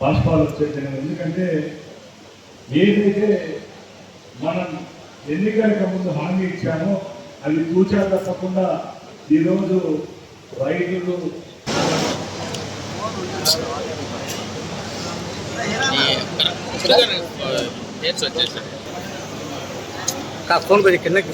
బాష్పాలు వచ్చేసాయి. ఎందుకంటే ఏదైతే మనం ఎన్నికలకు ముందు హామీ ఇచ్చామో అవి తూచా తప్పకుండా ఈరోజు రైతులు ఫోన్ కొంచెం కిందకి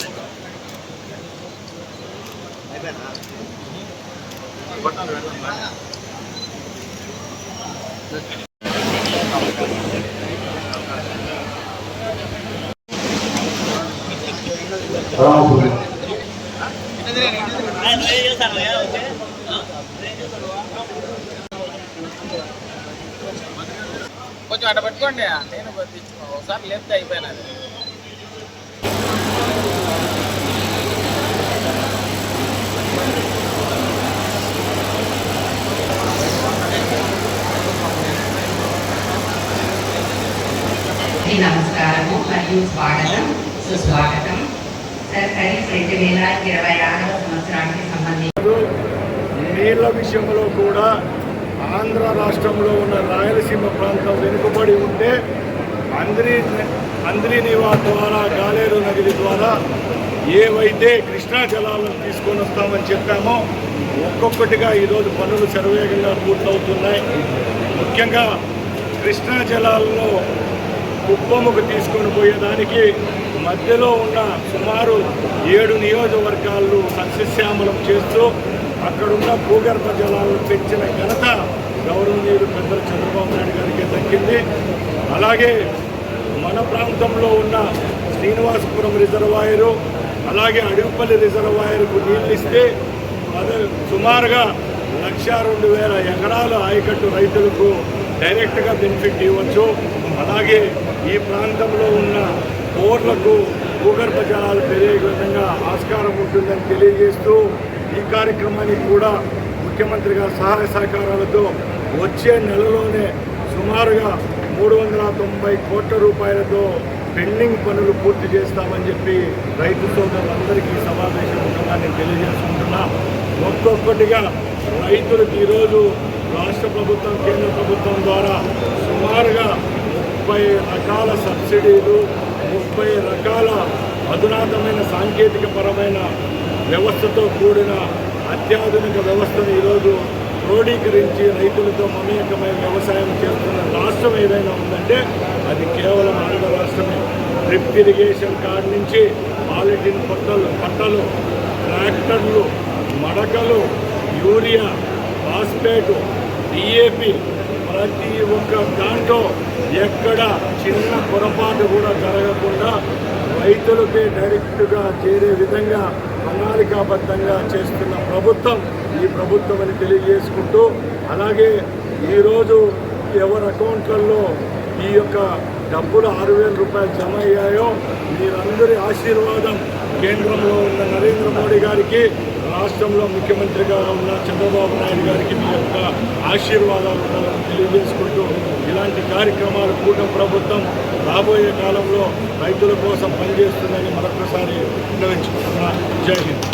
కొంచెం అట్ట పెట్టుకోండి. నేను ఒకసారి లేపితే అయిపోయినది. నమస్కారము మరియు స్వాగతం సుస్వాగతం. సార్ ఖరీఫ్ 2026వ సంవత్సరానికి సంబంధించి నీళ్ల విషయంలో కూడా ఆంధ్ర రాష్ట్రంలో ఉన్న రాయలసీమ ప్రాంతం వెనుకబడి ఉంటే అంద్రినివా ద్వారా గాలేరు నది ద్వారా ఏవైతే కృష్ణా జలాలను తీసుకొని వస్తామని చెప్పామో ఒక్కొక్కటిగా ఈరోజు పనులు శరవేగంగా పూర్తవుతున్నాయి. ముఖ్యంగా కృష్ణా జలాలను కుప్పముకు తీసుకొని పోయేదానికి మధ్యలో ఉన్న సుమారు 7 నియోజకవర్గాలు సస్యశ్యామలం చేస్తూ అక్కడున్న భూగర్భ జలాలను పెంచిన ఘనత గౌరవనీయులు పెద్దలు చంద్రబాబు నాయుడు గారికి దక్కింది. అలాగే మన ప్రాంతంలో ఉన్న శ్రీనివాసపురం రిజర్వాయరు అలాగే అడుగుపల్లి రిజర్వాయర్కు నీళ్ళు ఇస్తే సుమారుగా 1,02,000 ఎకరాల ఆయకట్టు రైతులకు డైరెక్ట్గా బెనిఫిట్ ఇవ్వచ్చు. అలాగే ఈ ప్రాంతంలో ఉన్న బోర్లకు భూగర్భ జలాలు పెరిగే విధంగా ఆస్కారం ఉంటుందని తెలియజేస్తూ ఈ కార్యక్రమానికి కూడా ముఖ్యమంత్రి గారి సహాయ సహకారాలతో వచ్చే నెలలోనే సుమారుగా 390 కోట్ల రూపాయలతో పెండింగ్ పనులు పూర్తి చేస్తామని చెప్పి రైతు సోదరులందరికీ సమావేశంగా నేను తెలియజేసుకుంటున్నా. ఒక్కొక్కటిగా రైతులకు ఈరోజు రాష్ట్ర ప్రభుత్వం కేంద్ర ప్రభుత్వం ద్వారా సుమారుగా 30 రకాల సబ్సిడీలు 30 రకాల అధునాతమైన సాంకేతిక పరమైన వ్యవస్థతో కూడిన అత్యాధునిక వ్యవస్థను ఈరోజు క్రోడీకరించి రైతులతో మమేకమైన వ్యవసాయం చేస్తున్న రాష్ట్రం ఏదైనా ఉందంటే అది కేవలం ఆంధ్ర రాష్ట్రమే. డ్రిప్ ఇరిగేషన్ కాడి నుంచి పాలిథిన్ పట్టలు ట్రాక్టర్లు మడకలు యూరియా ఫాస్ఫేటు డిఏపి ప్రతి ఒక్క దాంట్లో ఎక్కడ చిన్న పొరపాటు కూడా జరగకుండా రైతులకే డైరెక్ట్గా చేరే విధంగా ప్రణాళికాబద్ధంగా చేస్తున్న ప్రభుత్వం ఈ ప్రభుత్వం అని తెలియజేసుకుంటూ అలాగే ఈరోజు ఎవరి అకౌంట్లలో ఈ యొక్క డబ్బులు 6,000 రూపాయలు జమ అయ్యాయో మీరందరి ఆశీర్వాదం కేంద్రంలో ఉన్న నరేంద్ర మోడీ గారికి రాష్ట్రంలో ముఖ్యమంత్రిగా ఉన్న చంద్రబాబు నాయుడు గారికి మీ యొక్క ఆశీర్వాదాలు ఉండాలని తెలియజేసుకుంటూ ఇలాంటి కార్యక్రమాలు కూటమి ప్రభుత్వం రాబోయే కాలంలో రైతుల కోసం పనిచేస్తుందని మరొకసారి విన్నవించుకుంటున్నా. జై హింద్.